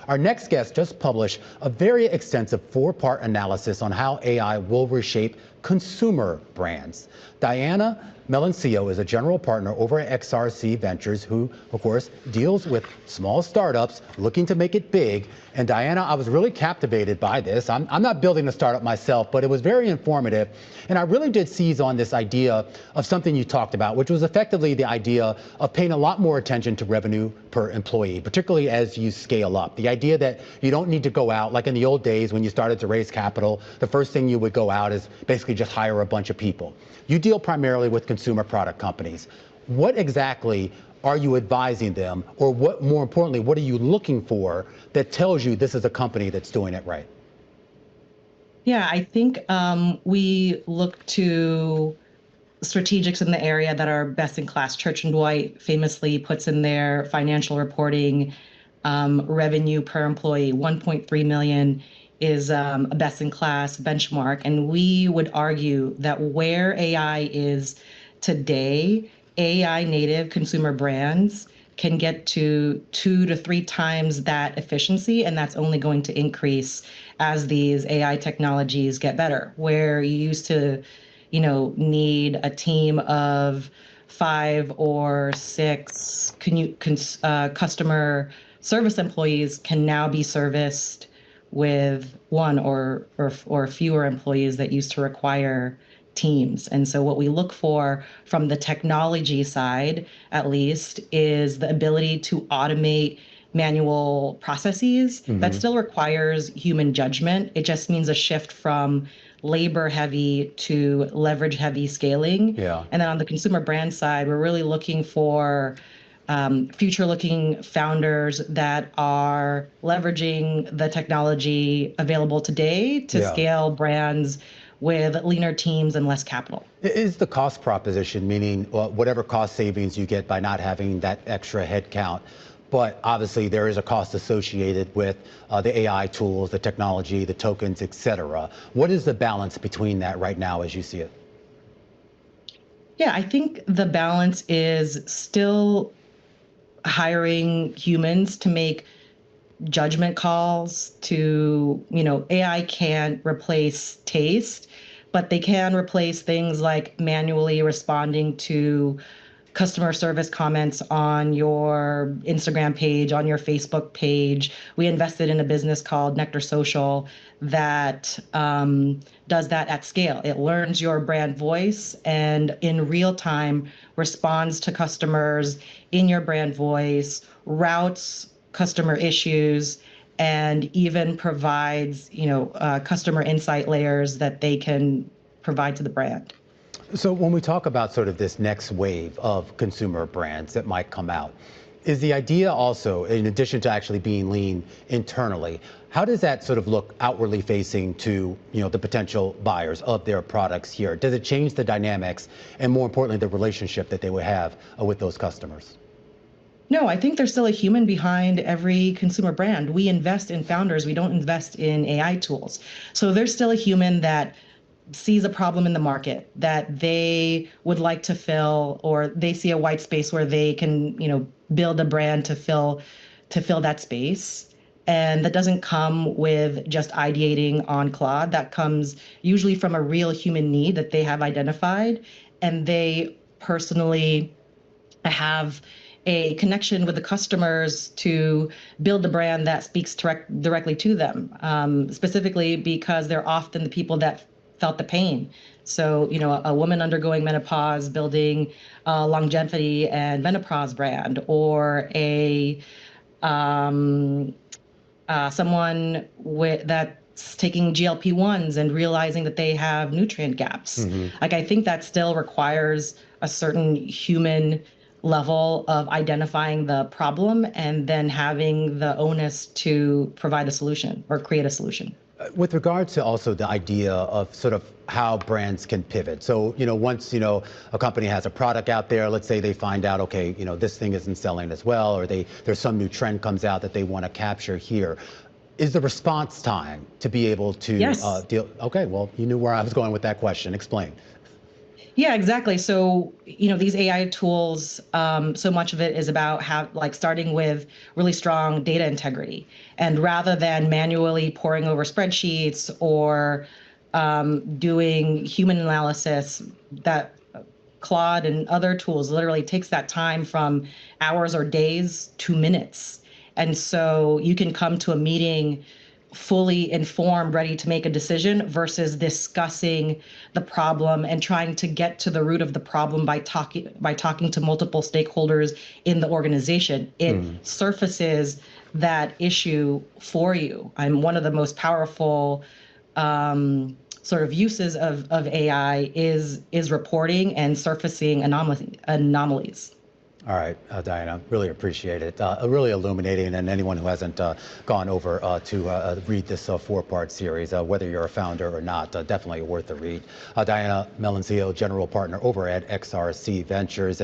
Our next guest just published a very extensive 4-part analysis on how AI will reshape consumer brands. Diana Melencio is a general partner over at XRC Ventures, who, of course, deals with small startups looking to make it big. And Diana, I was really captivated by this. I'm not building a startup myself, but it was very informative. And I really did seize on this idea of something you talked about, which was effectively the idea of paying a lot more attention to revenue per employee, particularly as you scale up. The idea that you don't need to go out, like in the old days when you started to raise capital, the first thing you would go out is basically just hire a bunch of people. You deal primarily with consumer product companies. What exactly are you advising them, or what, more importantly, what are you looking for that tells you this is a company that's doing it right? Yeah, I think we look to strategics in the area that are best in class. Church and Dwight famously puts in their financial reporting revenue per employee, 1.3 million is a best in class benchmark. And we would argue that where AI is today, AI native consumer brands can get to 2 to 3 times that efficiency, and that's only going to increase as these AI technologies get better. Where you used to, need a team of 5 or 6 customer service employees can now be serviced with 1 or fewer employees that used to require teams. And so what we look for from the technology side, at least, is the ability to automate manual processes. That still requires human judgment. It just means a shift from labor heavy to leverage heavy scaling. Yeah. And then on the consumer brand side, we're really looking for future looking founders that are leveraging the technology available today to scale brands with leaner teams and less capital. Is the cost proposition, meaning whatever cost savings you get by not having that extra headcount, but obviously there is a cost associated with the AI tools, the technology, the tokens, et cetera. What is the balance between that right now as you see it? Yeah, I think the balance is still hiring humans to make judgment calls. AI can't replace taste, but they can replace things like manually responding to customer service comments on your Instagram page, on your Facebook page. We invested in a business called Nectar Social that does that at scale. It learns your brand voice and in real time responds to customers in your brand voice, routes customer issues, and even provides, customer insight layers that they can provide to the brand. So when we talk about sort of this next wave of consumer brands that might come out, is the idea also, in addition to actually being lean internally, how does that sort of look outwardly facing to, the potential buyers of their products here? Does it change the dynamics and, more importantly, the relationship that they would have with those customers? No, I think there's still a human behind every consumer brand. We invest in founders. We don't invest in AI tools. So there's still a human that sees a problem in the market that they would like to fill, or they see a white space where they can, build a brand to fill that space. And that doesn't come with just ideating on Claude. That comes usually from a real human need that they have identified, and they personally have a connection with the customers to build a brand that speaks directly to them, specifically because they're often the people that felt the pain. So, a woman undergoing menopause building a longevity and menopause brand, or someone that's taking GLP-1s and realizing that they have nutrient gaps. Like, I think that still requires a certain human level of identifying the problem and then having the onus to provide a solution or create a solution. With regard to also the idea of sort of how brands can pivot. So, once, a company has a product out there, let's say they find out, okay, this thing isn't selling as well, or there's some new trend comes out that they want to capture here. Is the response time to be able to Yes. deal? Okay, well, you knew where I was going with that question. Explain. Yeah, exactly. So, these AI tools, so much of it is about starting with really strong data integrity. And rather than manually poring over spreadsheets or doing human analysis, that Claude and other tools literally takes that time from hours or days to minutes. And so you can come to a meeting fully informed, ready to make a decision versus discussing the problem and trying to get to the root of the problem by talking to multiple stakeholders in the organization. It surfaces that issue for you. I'm one of the most powerful sort of uses of AI is reporting and surfacing anomalies. All right, Diana, really appreciate it. Really illuminating, and anyone who hasn't gone over to read this four-part series, whether you're a founder or not, definitely worth the read. Diana Melencio, General Partner over at XRC Ventures.